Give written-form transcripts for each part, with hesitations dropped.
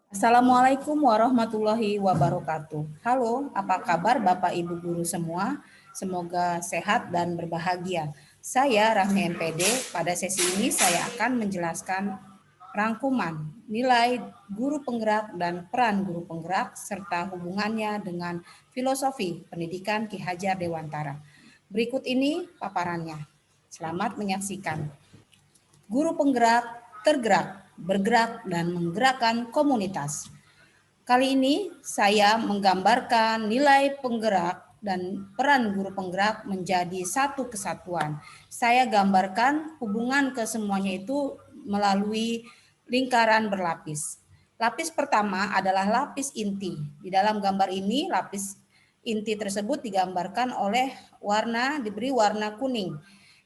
Assalamualaikum warahmatullahi wabarakatuh. Halo, apa kabar Bapak Ibu guru semua? Semoga sehat dan berbahagia. Saya Rahmi MPD. Pada sesi ini saya akan menjelaskan rangkuman nilai guru penggerak dan peran guru penggerak serta hubungannya dengan filosofi pendidikan Ki Hajar Dewantara. Berikut ini paparannya. Selamat menyaksikan. Guru penggerak tergerak, bergerak, dan menggerakkan komunitas. Kali ini saya menggambarkan nilai penggerak dan peran guru penggerak menjadi satu kesatuan. Saya gambarkan hubungan kesemuanya itu melalui lingkaran berlapis. Lapis pertama adalah lapis inti. Di dalam gambar ini lapis inti tersebut digambarkan oleh diberi warna kuning.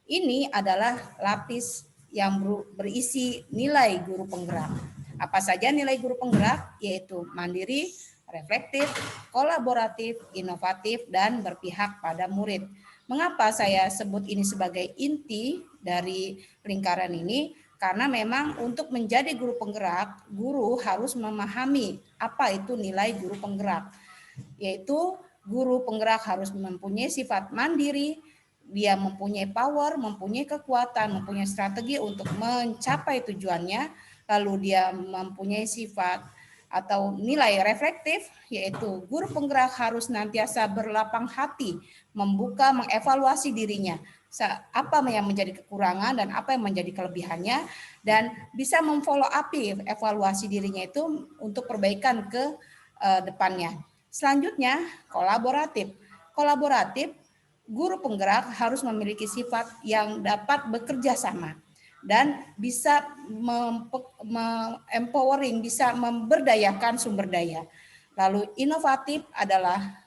Ini adalah lapis yang berisi nilai guru penggerak. Apa saja nilai guru penggerak? Yaitu mandiri, reflektif, kolaboratif, inovatif, dan berpihak pada murid. Mengapa saya sebut ini sebagai inti dari lingkaran ini? Karena memang untuk menjadi guru penggerak, guru harus memahami apa itu nilai guru penggerak. Yaitu guru penggerak harus mempunyai sifat mandiri, dia mempunyai power, mempunyai kekuatan, mempunyai strategi untuk mencapai tujuannya, lalu dia mempunyai sifat atau nilai reflektif, yaitu guru penggerak harus nantiasa berlapang hati, membuka, mengevaluasi dirinya, apa yang menjadi kekurangan dan apa yang menjadi kelebihannya, dan bisa memfollow up evaluasi dirinya itu untuk perbaikan ke depannya. Selanjutnya, kolaboratif. Kolaboratif, guru penggerak harus memiliki sifat yang dapat bekerja sama dan bisa empowering, bisa memberdayakan sumber daya. Lalu inovatif adalah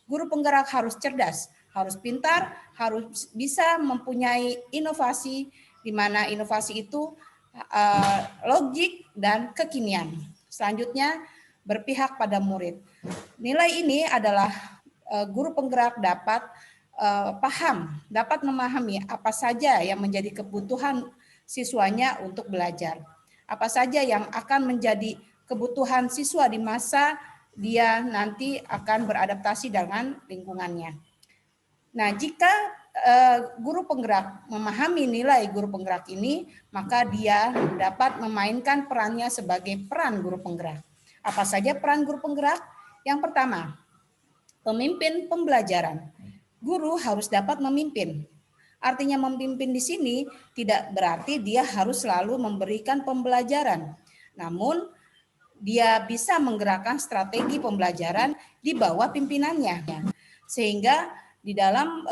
guru penggerak harus cerdas, harus pintar, harus bisa mempunyai inovasi, di mana inovasi itu logik dan kekinian. Selanjutnya, berpihak pada murid. Nilai ini adalah guru penggerak dapat paham, dapat memahami apa saja yang menjadi kebutuhan siswanya untuk belajar. Apa saja yang akan menjadi kebutuhan siswa di masa dia nanti akan beradaptasi dengan lingkungannya. Nah, jika guru penggerak memahami nilai guru penggerak ini, maka dia dapat memainkan perannya sebagai peran guru penggerak. Apa saja peran guru penggerak? Yang pertama, pemimpin pembelajaran. Guru harus dapat memimpin. Artinya memimpin di sini tidak berarti dia harus selalu memberikan pembelajaran. Namun dia bisa menggerakkan strategi pembelajaran di bawah pimpinannya. Sehingga di dalam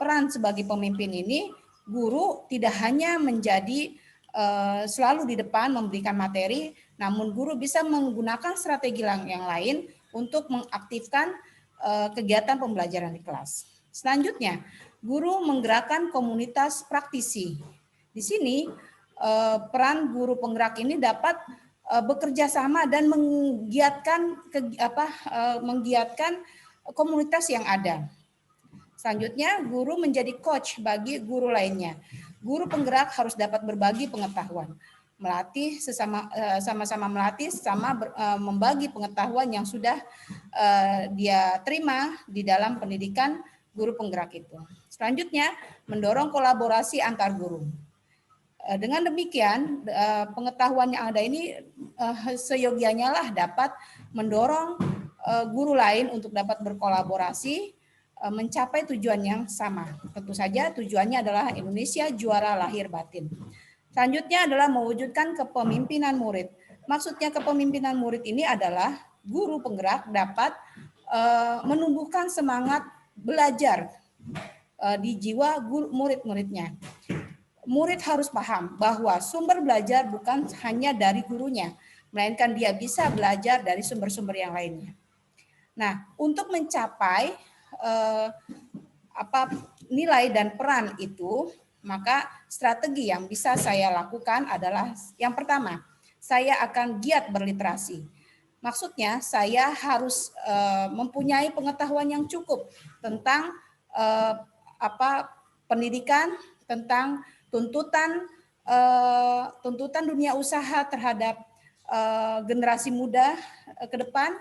peran sebagai pemimpin ini, guru tidak hanya menjadi selalu di depan memberikan materi, namun guru bisa menggunakan strategi yang lain untuk mengaktifkan kegiatan pembelajaran di kelas. Selanjutnya, guru menggerakkan komunitas praktisi. Di sini peran guru penggerak ini dapat bekerja sama dan menggiatkan komunitas yang ada. Selanjutnya, guru menjadi coach bagi guru lainnya. Guru penggerak harus dapat berbagi pengetahuan, melatih sama-sama melatih, membagi pengetahuan yang sudah dia terima di dalam pendidikan guru penggerak itu. Selanjutnya, mendorong kolaborasi antar guru. Dengan demikian, pengetahuan yang ada ini seyogianya lah dapat mendorong guru lain untuk dapat berkolaborasi mencapai tujuan yang sama. Tentu saja tujuannya adalah Indonesia juara lahir batin. Selanjutnya adalah mewujudkan kepemimpinan murid. Maksudnya kepemimpinan murid ini adalah guru penggerak dapat menumbuhkan semangat belajar di jiwa murid-muridnya. Murid harus paham bahwa sumber belajar bukan hanya dari gurunya, melainkan dia bisa belajar dari sumber-sumber yang lainnya. Nah, untuk mencapai nilai dan peran itu, maka strategi yang bisa saya lakukan adalah yang pertama, saya akan giat berliterasi. Maksudnya saya harus mempunyai pengetahuan yang cukup tentang pendidikan, tentang tuntutan dunia usaha terhadap generasi muda ke depan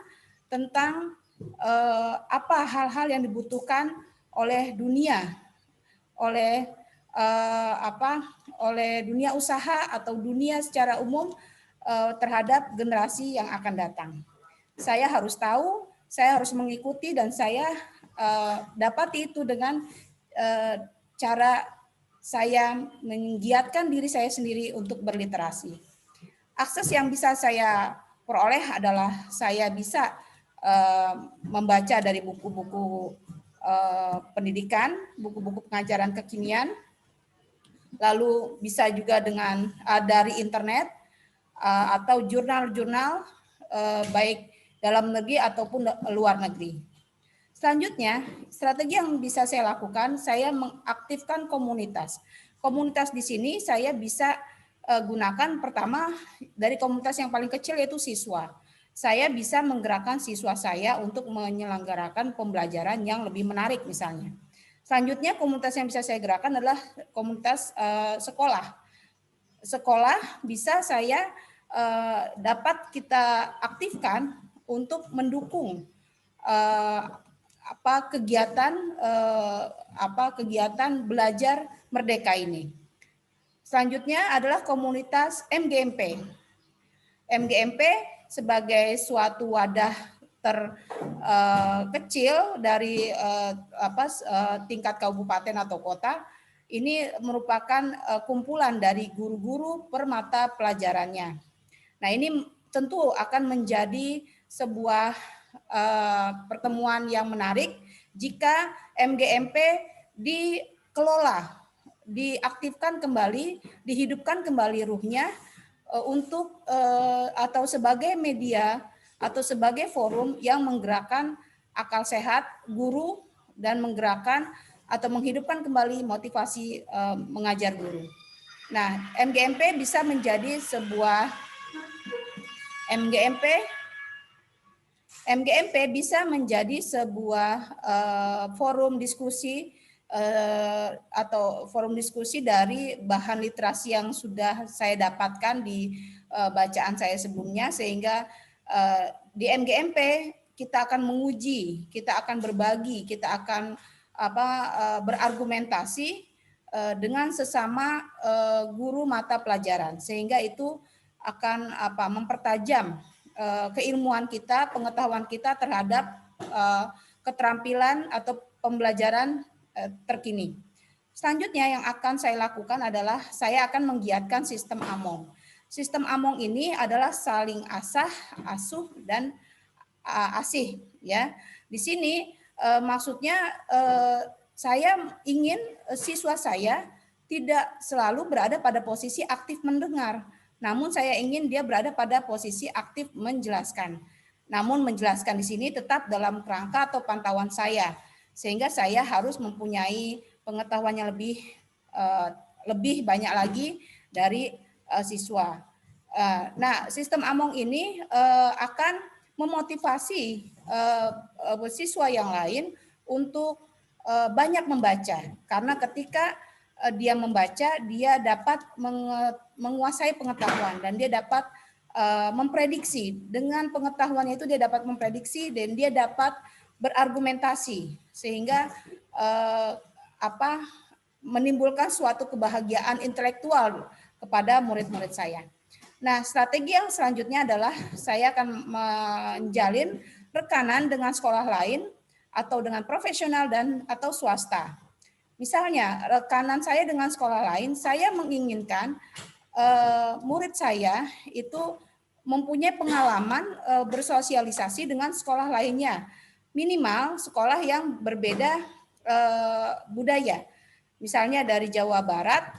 tentang apa hal-hal yang dibutuhkan oleh dunia, oleh oleh dunia usaha atau dunia secara umum terhadap generasi yang akan datang. Saya harus tahu, saya harus mengikuti, dan saya dapati itu dengan cara saya menggiatkan diri saya sendiri untuk berliterasi. Akses yang bisa saya peroleh adalah saya bisa membaca dari buku-buku pendidikan, buku-buku pengajaran kekinian, lalu bisa juga dengan dari internet atau jurnal-jurnal baik dalam negeri ataupun luar negeri. Selanjutnya, strategi yang bisa saya lakukan, saya mengaktifkan komunitas. Komunitas di sini saya bisa gunakan pertama dari komunitas yang paling kecil yaitu siswa. Saya bisa menggerakkan siswa saya untuk menyelenggarakan pembelajaran yang lebih menarik misalnya. Selanjutnya komunitas yang bisa saya gerakkan adalah komunitas sekolah. Sekolah bisa saya dapat kita aktifkan untuk mendukung kegiatan belajar merdeka ini. Selanjutnya adalah komunitas MGMP. MGMP sebagai suatu wadah terkecil dari tingkat kabupaten atau kota, ini merupakan kumpulan dari guru-guru per mata pelajarannya. Nah, ini tentu akan menjadi sebuah pertemuan yang menarik jika MGMP dikelola, diaktifkan kembali, dihidupkan kembali ruhnya untuk atau sebagai media atau sebagai forum yang menggerakkan akal sehat guru dan menggerakkan atau menghidupkan kembali motivasi mengajar guru. Nah, MGMP bisa menjadi sebuah MGMP bisa menjadi sebuah forum diskusi atau forum diskusi dari bahan literasi yang sudah saya dapatkan di bacaan saya sebelumnya, sehingga di MGMP kita akan menguji, kita akan berbagi, kita akan berargumentasi dengan sesama guru mata pelajaran, sehingga itu akan mempertajam keilmuan kita, pengetahuan kita terhadap keterampilan atau pembelajaran terkini. Selanjutnya yang akan saya lakukan adalah saya akan menggiatkan sistem AMONG. Sistem AMONG ini adalah saling asah, asuh, dan asih. Ya, di sini maksudnya saya ingin siswa saya tidak selalu berada pada posisi aktif mendengar, namun saya ingin dia berada pada posisi aktif menjelaskan. Namun menjelaskan di sini tetap dalam kerangka atau pantauan saya, sehingga saya harus mempunyai pengetahuan yang lebih banyak lagi dari siswa. Nah, sistem AMONG ini akan memotivasi siswa yang lain untuk banyak membaca, karena ketika dia membaca, dia dapat menguasai pengetahuan dan dia dapat memprediksi. Dengan pengetahuannya itu dia dapat memprediksi dan dia dapat berargumentasi, sehingga menimbulkan suatu kebahagiaan intelektual kepada murid-murid saya. Nah, strategi yang selanjutnya adalah saya akan menjalin rekanan dengan sekolah lain atau dengan profesional dan atau swasta. Misalnya, rekanan saya dengan sekolah lain, saya menginginkan murid saya itu mempunyai pengalaman bersosialisasi dengan sekolah lainnya, minimal sekolah yang berbeda budaya. Misalnya dari Jawa Barat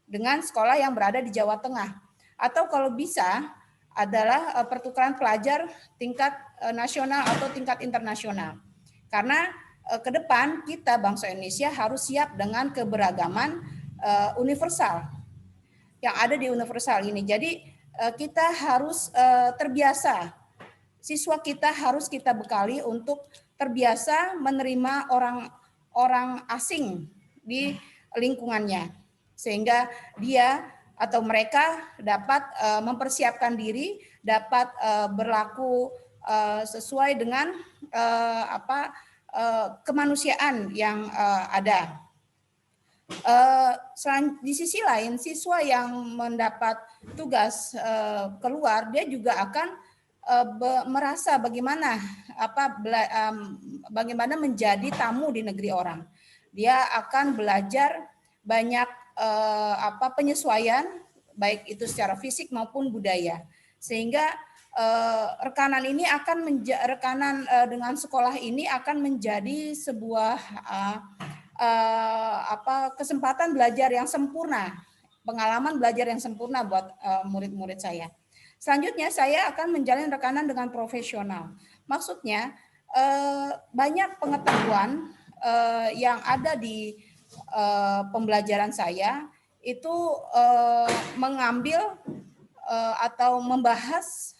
dengan sekolah yang berada di Jawa Tengah. Atau kalau bisa adalah pertukaran pelajar tingkat nasional atau tingkat internasional. Karena ke depan kita bangsa Indonesia harus siap dengan keberagaman universal yang ada di universal ini. Jadi kita harus terbiasa. Siswa kita harus kita bekali untuk terbiasa menerima orang asing di lingkungannya, sehingga dia atau mereka dapat mempersiapkan diri, dapat berlaku sesuai dengan kemanusiaan yang ada. Di sisi lain, siswa yang mendapat tugas keluar, dia juga akan merasa bagaimana menjadi tamu di negeri orang. Dia akan belajar banyak penyesuaian, baik itu secara fisik maupun budaya, sehingga rekanan ini dengan sekolah ini akan menjadi sebuah kesempatan belajar yang sempurna, pengalaman belajar yang sempurna buat murid-murid saya. Selanjutnya saya akan menjalin rekanan dengan profesional. Maksudnya banyak pengetahuan yang ada di pembelajaran saya itu mengambil atau membahas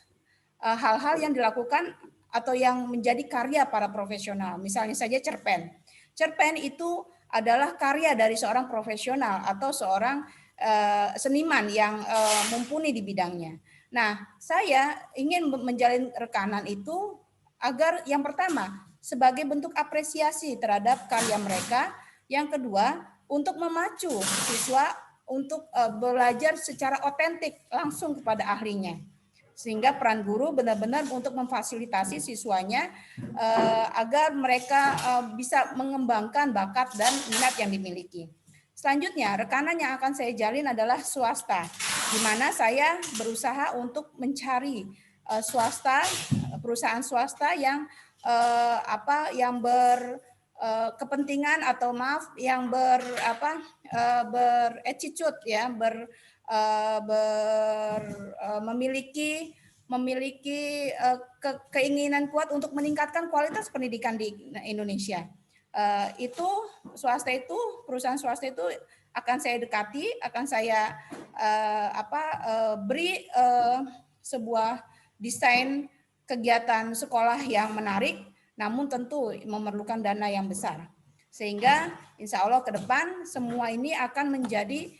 hal-hal yang dilakukan atau yang menjadi karya para profesional. Misalnya saja cerpen. Cerpen itu adalah karya dari seorang profesional atau seorang seniman yang mumpuni di bidangnya. Nah, saya ingin menjalin rekanan itu agar yang pertama sebagai bentuk apresiasi terhadap karya mereka, yang kedua untuk memacu siswa untuk belajar secara otentik langsung kepada ahlinya. Sehingga peran guru benar-benar untuk memfasilitasi siswanya agar mereka bisa mengembangkan bakat dan minat yang dimiliki. Selanjutnya, rekanan yang akan saya jalin adalah swasta, di mana saya berusaha untuk mencari perusahaan swasta yang berkepentingan atau yang berattitude ya, memiliki keinginan kuat untuk meningkatkan kualitas pendidikan di Indonesia. Perusahaan swasta itu akan saya dekati, akan saya beri sebuah desain kegiatan sekolah yang menarik, namun tentu memerlukan dana yang besar. Sehingga insya Allah ke depan semua ini akan menjadi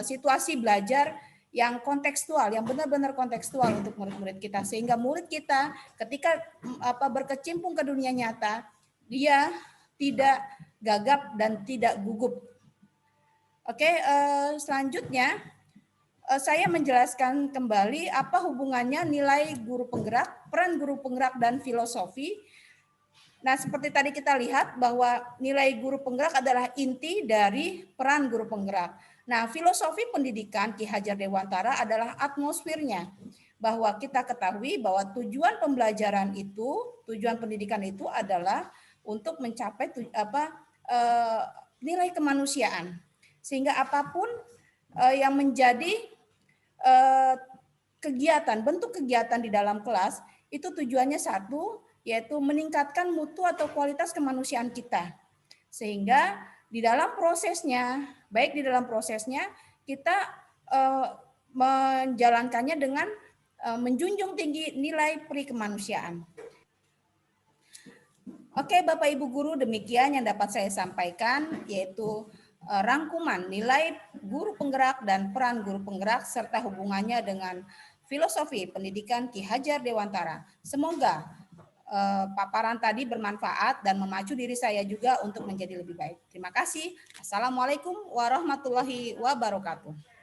situasi belajar yang kontekstual, yang benar-benar kontekstual untuk murid-murid kita, sehingga murid kita ketika berkecimpung ke dunia nyata, dia tidak gagap dan tidak gugup. Oke, selanjutnya saya menjelaskan kembali apa hubungannya nilai guru penggerak, peran guru penggerak dan filosofi. Nah, seperti tadi kita lihat bahwa nilai guru penggerak adalah inti dari peran guru penggerak. Nah, filosofi pendidikan Ki Hajar Dewantara adalah atmosfernya. Bahwa kita ketahui bahwa tujuan pembelajaran itu, tujuan pendidikan itu adalah untuk mencapai nilai kemanusiaan. Sehingga apapun yang menjadi bentuk kegiatan di dalam kelas, itu tujuannya satu, yaitu meningkatkan mutu atau kualitas kemanusiaan kita. Sehingga di dalam prosesnya, kita menjalankannya dengan menjunjung tinggi nilai peri kemanusiaan. Oke, Bapak Ibu Guru, demikian yang dapat saya sampaikan, yaitu rangkuman nilai guru penggerak dan peran guru penggerak serta hubungannya dengan filosofi pendidikan Ki Hajar Dewantara. Semoga paparan tadi bermanfaat dan memacu diri saya juga untuk menjadi lebih baik. Terima kasih. Assalamualaikum warahmatullahi wabarakatuh.